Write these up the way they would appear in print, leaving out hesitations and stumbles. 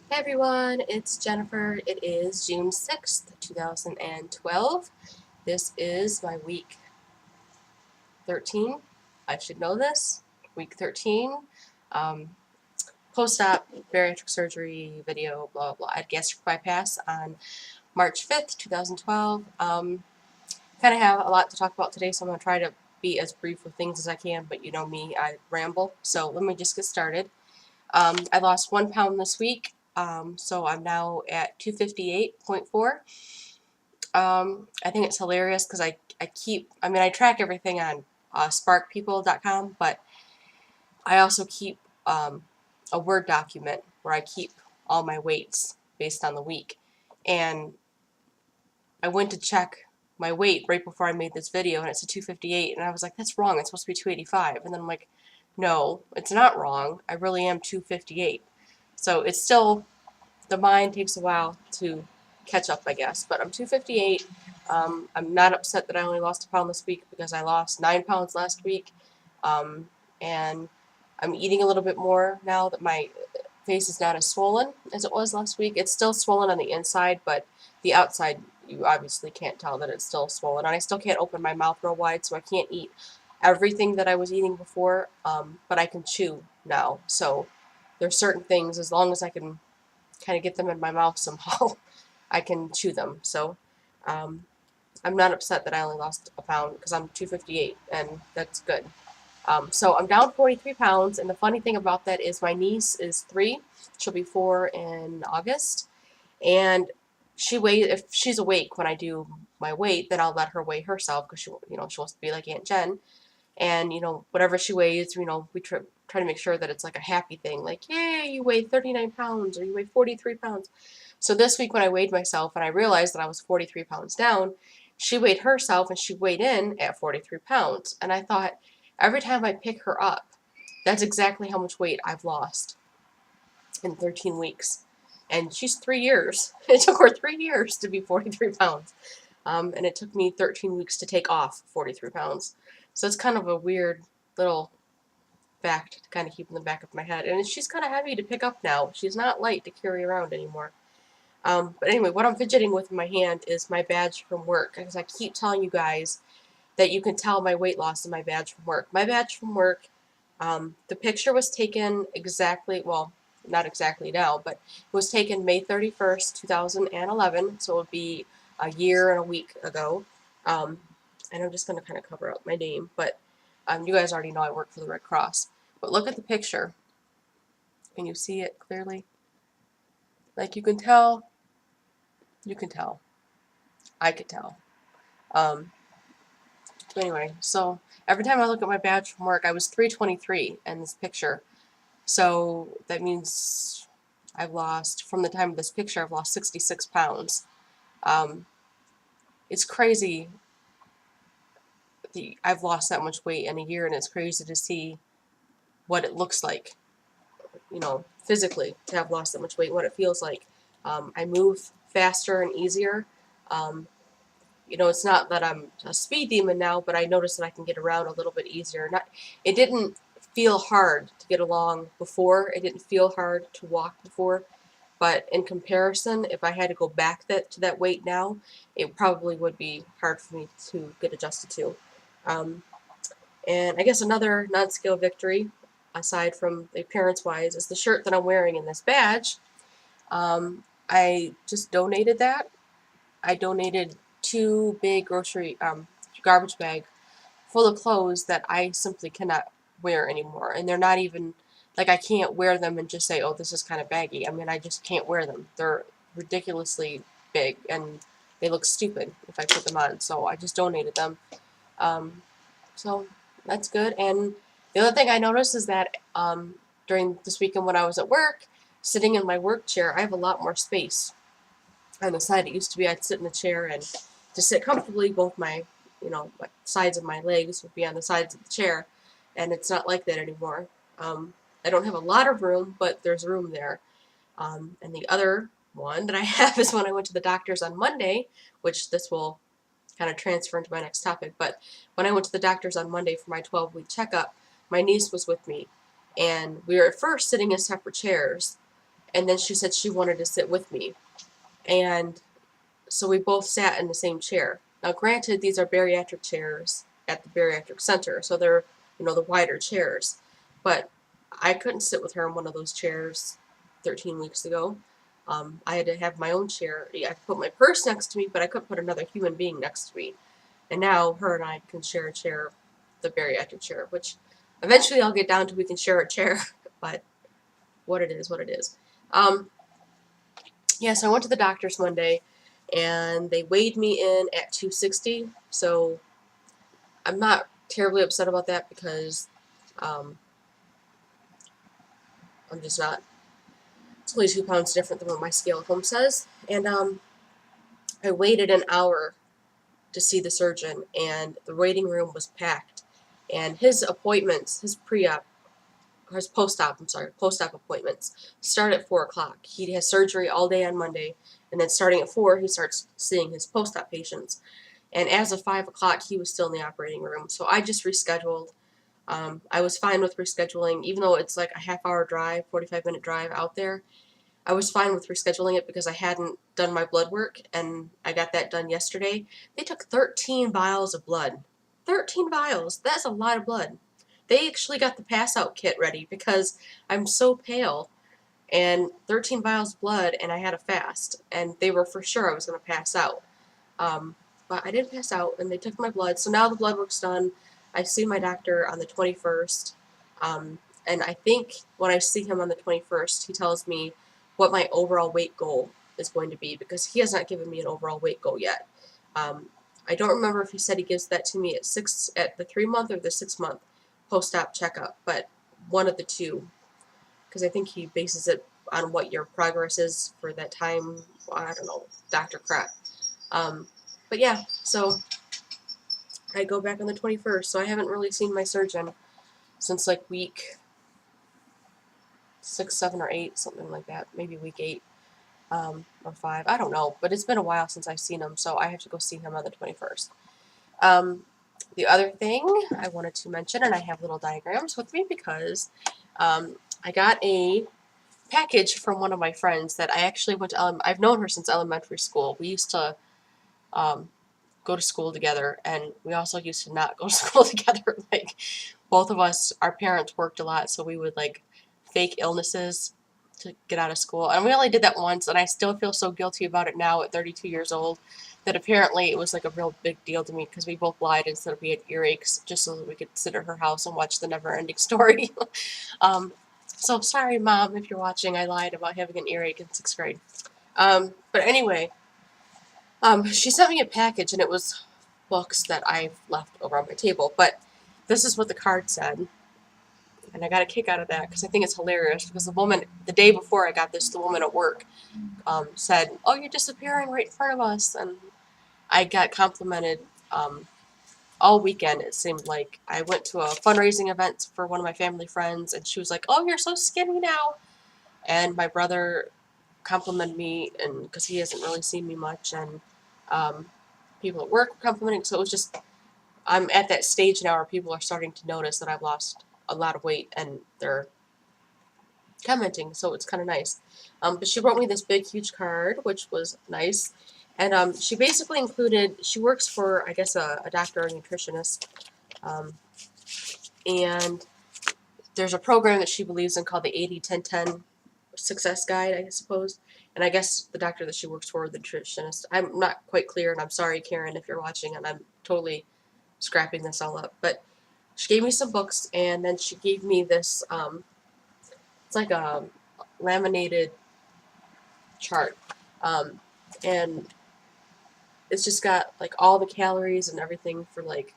Hey everyone, it's Jennifer. It is June 6th, 2012. This is my week 13. I should know this. Week 13. Um, Post-op bariatric surgery video, blah, blah, blah. I had gastric bypass on March 5th, 2012. Kind of have a lot to talk about today, so I'm going to try to be as brief with things as I can, but you know me, I ramble. So let me just get started. I lost 1 pound this week, so I'm now at 258.4. I think it's hilarious because I track everything on sparkpeople.com, but I also keep a Word document where I keep all my weights based on the week. And I went to check my weight right before I made this video, and it's a 258, and I was like, that's wrong, it's supposed to be 285. And then I'm like, no, it's not wrong. I really am 258. So it's still, the mind takes a while to catch up, I guess. But I'm 258. I'm not upset that I only lost a pound this week because I lost 9 pounds last week. And I'm eating a little bit more now that my face is not as swollen as it was last week. It's still swollen on the inside, but the outside, you obviously can't tell that it's still swollen. And I still can't open my mouth real wide, so I can't eat everything that I was eating before, but I can chew now. So there's certain things, as long as I can kind of get them in my mouth somehow, I can chew them. So um, I'm not upset that I only lost a pound because I'm 258, and that's good. So I'm down 43 pounds, and the funny thing about that is my niece is 3. She'll be 4 in August, and if she's awake when I do my weight, then I'll let her weigh herself because she wants to be like Aunt Jen. And whatever she weighs, we try to make sure that it's like a happy thing, like, yay, you weigh 39 pounds or you weigh 43 pounds. So this week when I weighed myself and I realized that I was 43 pounds down, she weighed herself and she weighed in at 43 pounds. And I thought, every time I pick her up, that's exactly how much weight I've lost in 13 weeks. And she's 3 years. It took her 3 years to be 43 pounds. And it took me 13 weeks to take off 43 pounds. So it's kind of a weird little fact to kind of keep in the back of my head. And she's kind of heavy to pick up now. She's not light to carry around anymore. But anyway, what I'm fidgeting with in my hand is my badge from work. Because I keep telling you guys that you can tell my weight loss in my badge from work. My badge from work, the picture was taken exactly, well, not exactly now, but it was taken May 31st, 2011. So it would be a year and a week ago. And I'm just going to kind of cover up my name, but you guys already know I work for the Red Cross. But look at the picture. Can you see it clearly? Like, you can tell. You can tell. I could tell. Anyway, so every time I look at my badge from work, I was 323 in this picture. So that means I've lost, from the time of this picture, I've lost 66 pounds. It's crazy. I've lost that much weight in a year, and it's crazy to see what it looks like, physically, to have lost that much weight, what it feels like. I move faster and easier. It's not that I'm a speed demon now, but I notice that I can get around a little bit easier. It didn't feel hard to get along before. It didn't feel hard to walk before. But in comparison, if I had to go back to that weight now, it probably would be hard for me to get adjusted to. And I guess another non-scale victory, aside from the appearance-wise, is the shirt that I'm wearing in this badge. I just donated that. I donated 2 big garbage bag full of clothes that I simply cannot wear anymore. And they're not even, like, I can't wear them and just say, oh, this is kind of baggy. I mean, I just can't wear them. They're ridiculously big, and they look stupid if I put them on. So I just donated them. So that's good. And the other thing I noticed is that during this weekend when I was at work, sitting in my work chair, I have a lot more space on the side. It used to be I'd sit in the chair, and to sit comfortably, both my sides of my legs would be on the sides of the chair, and it's not like that anymore. I don't have a lot of room, but there's room there. And the other one that I have is when I went to the doctor's on Monday, which this will kind of transfer into my next topic, but when I went to the doctor's on Monday for my 12-week checkup, my niece was with me, and we were at first sitting in separate chairs, and then she said she wanted to sit with me. And so we both sat in the same chair. Now, granted, these are bariatric chairs at the bariatric center, so they're, the wider chairs. But I couldn't sit with her in one of those chairs 13 weeks ago. I had to have my own chair. I could put my purse next to me, but I couldn't put another human being next to me. And now her and I can share a chair, the bariatric chair, which eventually I'll get down to we can share a chair, but what it is, what it is. Yeah, so I went to the doctor's Monday, and they weighed me in at 260, so I'm not terribly upset about that because I'm just not. It's only 2 pounds different than what my scale at home says. And I waited an hour to see the surgeon, and the waiting room was packed. And his appointments, his post-op appointments start at 4 o'clock. He has surgery all day on Monday, and then starting at 4, he starts seeing his post-op patients. And as of 5 o'clock, he was still in the operating room. So I just rescheduled. I was fine with rescheduling, even though it's like a half-hour drive, 45-minute drive out there. I was fine with rescheduling it because I hadn't done my blood work, and I got that done yesterday. They took 13 vials of blood. 13 vials. That's a lot of blood. They actually got the pass-out kit ready because I'm so pale, and 13 vials of blood, and I had a fast, and they were for sure I was going to pass out. But I didn't pass out, and they took my blood, so now the blood work's done. I see my doctor on the 21st, and I think when I see him on the 21st, he tells me what my overall weight goal is going to be, because he has not given me an overall weight goal yet. I don't remember if he said he gives that to me at the 3-month or the 6-month post-op checkup, but one of the two, because I think he bases it on what your progress is for that time. I don't know, Dr. Crap. But yeah, so I go back on the 21st, so I haven't really seen my surgeon since like week 6, 7, or 8, something like that, maybe week 8 or 5, I don't know, but it's been a while since I've seen him, so I have to go see him on the 21st. The other thing I wanted to mention, and I have little diagrams with me because I got a package from one of my friends that I actually went to, I've known her since elementary school. We used to go to school together, and we also used to not go to school together. Like, both of us, our parents worked a lot, so we would like fake illnesses to get out of school, and we only did that once, and I still feel so guilty about it now at 32 years old, that apparently it was like a real big deal to me because we both lied and said we had earaches just so that we could sit at her house and watch the never-ending story. So sorry, Mom, if you're watching, I lied about having an earache in 6th grade. But anyway, she sent me a package, and it was books that I've left over on my table, but this is what the card said, and I got a kick out of that because I think it's hilarious, because the day before I got this, the woman at work said, "Oh, you're disappearing right in front of us," and I got complimented all weekend. It seemed like I went to a fundraising event for one of my family friends, and she was like, "Oh, you're so skinny now," and my brother complimented me, and because he hasn't really seen me much, and people at work were complimenting, so it was just, I'm at that stage now where people are starting to notice that I've lost a lot of weight, and they're commenting, so it's kind of nice. But she wrote me this big, huge card, which was nice, and she basically included, she works for, I guess, a doctor or a nutritionist, and there's a program that she believes in called the 80-10-10 Success Guide, I suppose. And I guess the doctor that she works for, the nutritionist, I'm not quite clear, and I'm sorry, Karen, if you're watching, and I'm totally scrapping this all up. But she gave me some books, and then she gave me this, it's like a laminated chart. And it's just got like all the calories and everything for, like,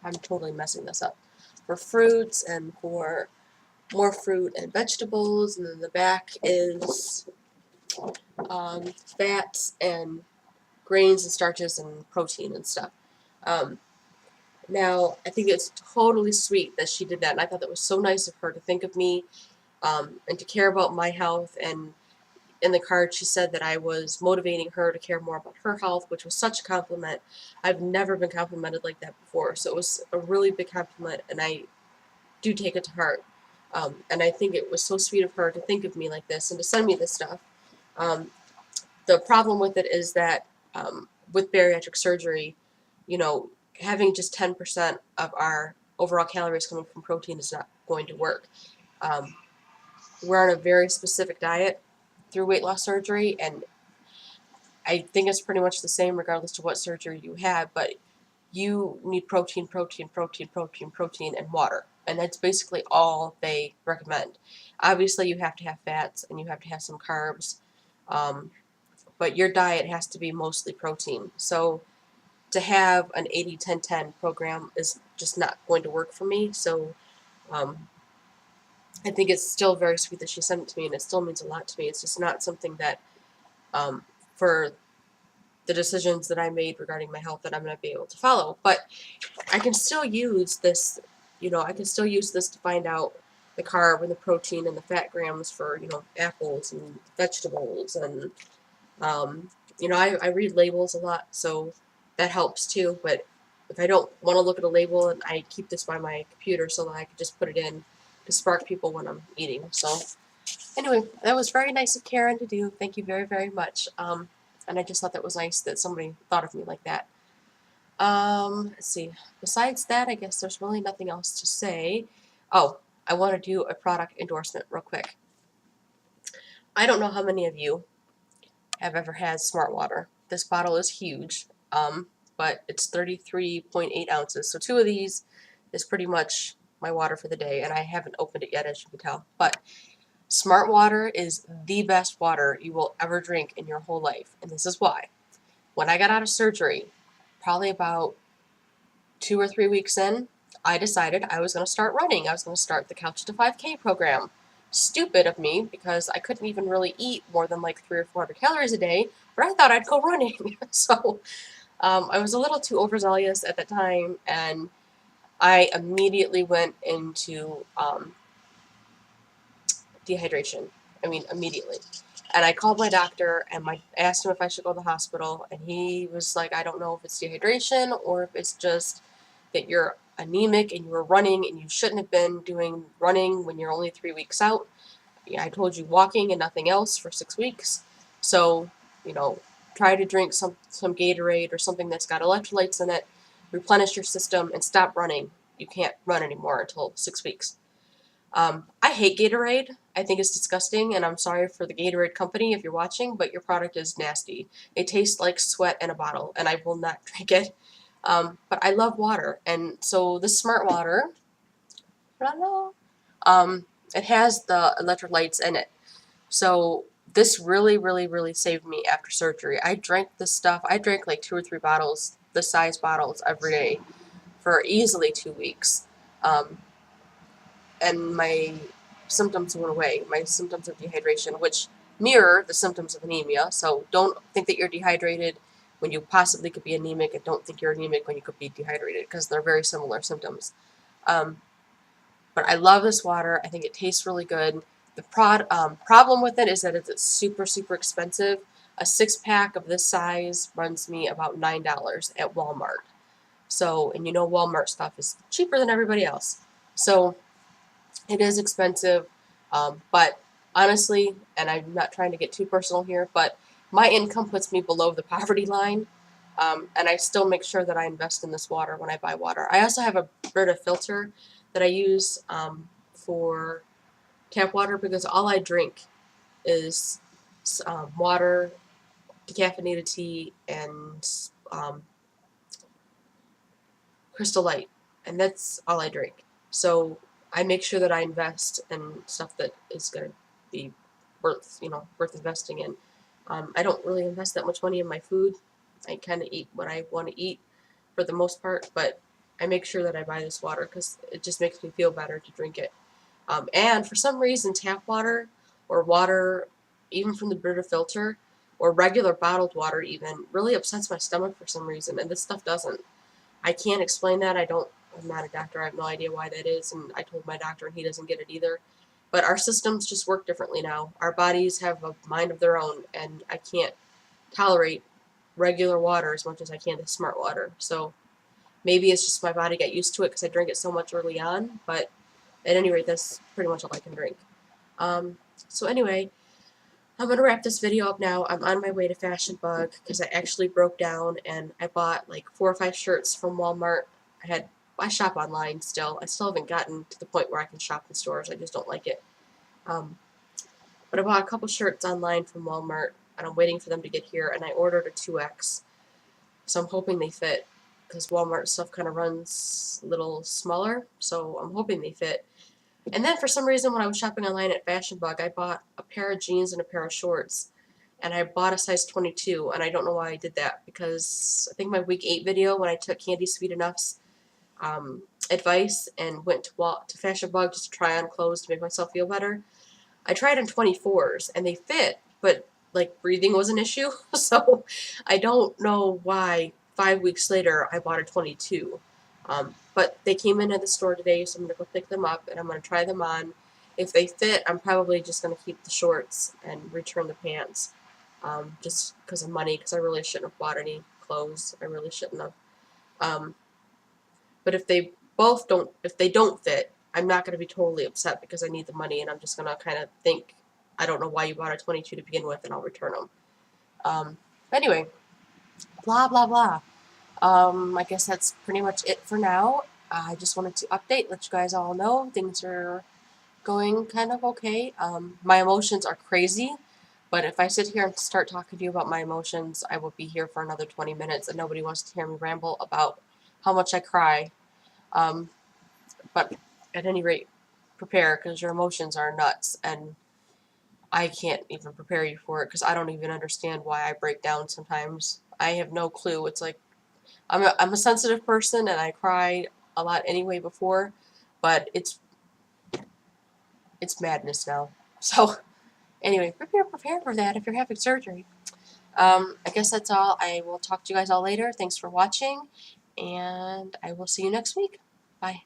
I'm totally messing this up, for fruits and for more fruit and vegetables, and then the back is fats and grains and starches and protein and stuff. Now, I think it's totally sweet that she did that, and I thought that was so nice of her to think of me and to care about my health. And in the card, she said that I was motivating her to care more about her health, which was such a compliment. I've never been complimented like that before, so it was a really big compliment, and I do take it to heart. And I think it was so sweet of her to think of me like this and to send me this stuff. Um, the problem with it is that with bariatric surgery, you know, having just 10% of our overall calories coming from protein is not going to work. Um, we're on a very specific diet through weight loss surgery, and I think it's pretty much the same regardless of what surgery you have, but you need protein, protein, protein, protein, protein, and water. And that's basically all they recommend. Obviously, you have to have fats and you have to have some carbs, um, but your diet has to be mostly protein. So to have an 80-10-10 program is just not going to work for me. So um, I think it's still very sweet that she sent it to me, and it still means a lot to me. It's just not something that, for the decisions that I made regarding my health, that I'm going to be able to follow. But I can still use this, I can still use this to find out the carb and the protein and the fat grams for, apples and vegetables. And, I read labels a lot, so that helps too. But if I don't want to look at a label, and I keep this by my computer so that I can just put it in to spark people when I'm eating. So anyway, that was very nice of Karen to do. Thank you very, very much. And I just thought that was nice that somebody thought of me like that. Let's see. Besides that, I guess there's really nothing else to say. Oh, I want to do a product endorsement real quick. I don't know how many of you have ever had Smart Water. This bottle is huge, but it's 33.8 ounces. So 2 of these is pretty much my water for the day, and I haven't opened it yet, as you can tell. But Smart Water is the best water you will ever drink in your whole life, and this is why. When I got out of surgery, probably about 2 or 3 weeks in, I decided I was going to start running. I was going to start the Couch to 5K program. Stupid of me, because I couldn't even really eat more than like 300 or 400 calories a day, but I thought I'd go running. So I was a little too overzealous at that time, and I immediately went into dehydration. I mean, immediately. And I called my doctor and asked him if I should go to the hospital, and he was like, I don't know if it's dehydration or if it's just that you're anemic and you were running and you shouldn't have been doing running when you're only 3 weeks out. Yeah, I told you walking and nothing else for 6 weeks. So, try to drink some Gatorade or something that's got electrolytes in it, replenish your system, and stop running. You can't run anymore until 6 weeks. I hate Gatorade. I think it's disgusting, and I'm sorry for the Gatorade company if you're watching, but your product is nasty. It tastes like sweat in a bottle, and I will not drink it. But I love water, and so this Smart Water, it has the electrolytes in it. So this really, really, really saved me after surgery. I drank this stuff. I drank like 2 or 3 bottles, this size bottles, every day for easily 2 weeks. And my symptoms went away, my symptoms of dehydration, which mirror the symptoms of anemia. So don't think that you're dehydrated when you possibly could be anemic, and don't think you're anemic when you could be dehydrated, because they're very similar symptoms. But I love this water. I think it tastes really good. The problem with it is that it's super, super expensive. A 6-pack of this size runs me about $9 at Walmart. So, and Walmart stuff is cheaper than everybody else. So it is expensive, but honestly, and I'm not trying to get too personal here, but my income puts me below the poverty line, and I still make sure that I invest in this water when I buy water. I also have a Brita filter that I use for tap water, because all I drink is water, decaffeinated tea, and Crystal Light, and that's all I drink. So I make sure that I invest in stuff that is going to be worth investing in. I don't really invest that much money in my food. I kind of eat what I want to eat for the most part, but I make sure that I buy this water because it just makes me feel better to drink it. And for some reason, tap water or water, even from the Brita filter, or regular bottled water even, really upsets my stomach for some reason, and this stuff doesn't. I can't explain that. I'm not a doctor. I have no idea why that is, and I told my doctor, and he doesn't get it either. But our systems just work differently now. Our bodies have a mind of their own, and I can't tolerate regular water as much as I can the Smart Water. So maybe it's just my body got used to it because I drank it so much early on, but At any rate, that's pretty much all I can drink. So anyway, I'm going to wrap this video up now. I'm on my way to Fashion Bug because I actually broke down and I bought like 4 or 5 shirts from Walmart. I shop online still. I still haven't gotten to the point where I can shop in stores. I just don't like it. But I bought a couple shirts online from Walmart and I'm waiting for them to get here, and I ordered a 2X. So I'm hoping they fit because Walmart stuff kind of runs a little smaller, so I'm hoping they fit. And then for some reason, when I was shopping online at Fashion Bug, I bought a pair of jeans and a pair of shorts. And I bought a size 22, and I don't know why I did that, because I think my week 8 video, when I took Candy Sweet Enough's advice and went to Fashion Bug just to try on clothes to make myself feel better, I tried on 24s, and they fit, but like breathing was an issue. So I don't know why 5 weeks later I bought a 22. But they came in at the store today, so I'm going to go pick them up and I'm going to try them on. If they fit, I'm probably just going to keep the shorts and return the pants, just because of money, because I really shouldn't have bought any clothes. I really shouldn't have. But if they don't fit, I'm not going to be totally upset because I need the money, and I'm just going to kind of think, I don't know why you bought a 22 to begin with, and I'll return them. Anyway, blah, blah, blah. I guess that's pretty much it for now. I just wanted to update, let you guys all know things are going kind of okay. My emotions are crazy, but if I sit here and start talking to you about my emotions, I will be here for another 20 minutes, and nobody wants to hear me ramble about how much I cry. But at any rate, prepare, because your emotions are nuts, and I can't even prepare you for it because I don't even understand why I break down sometimes. I have no clue. It's like I'm a sensitive person and I cry a lot anyway before, but it's madness now. So anyway, prepare for that if you're having surgery. I guess that's all. I will talk to you guys all later. Thanks for watching, and I will see you next week. Bye.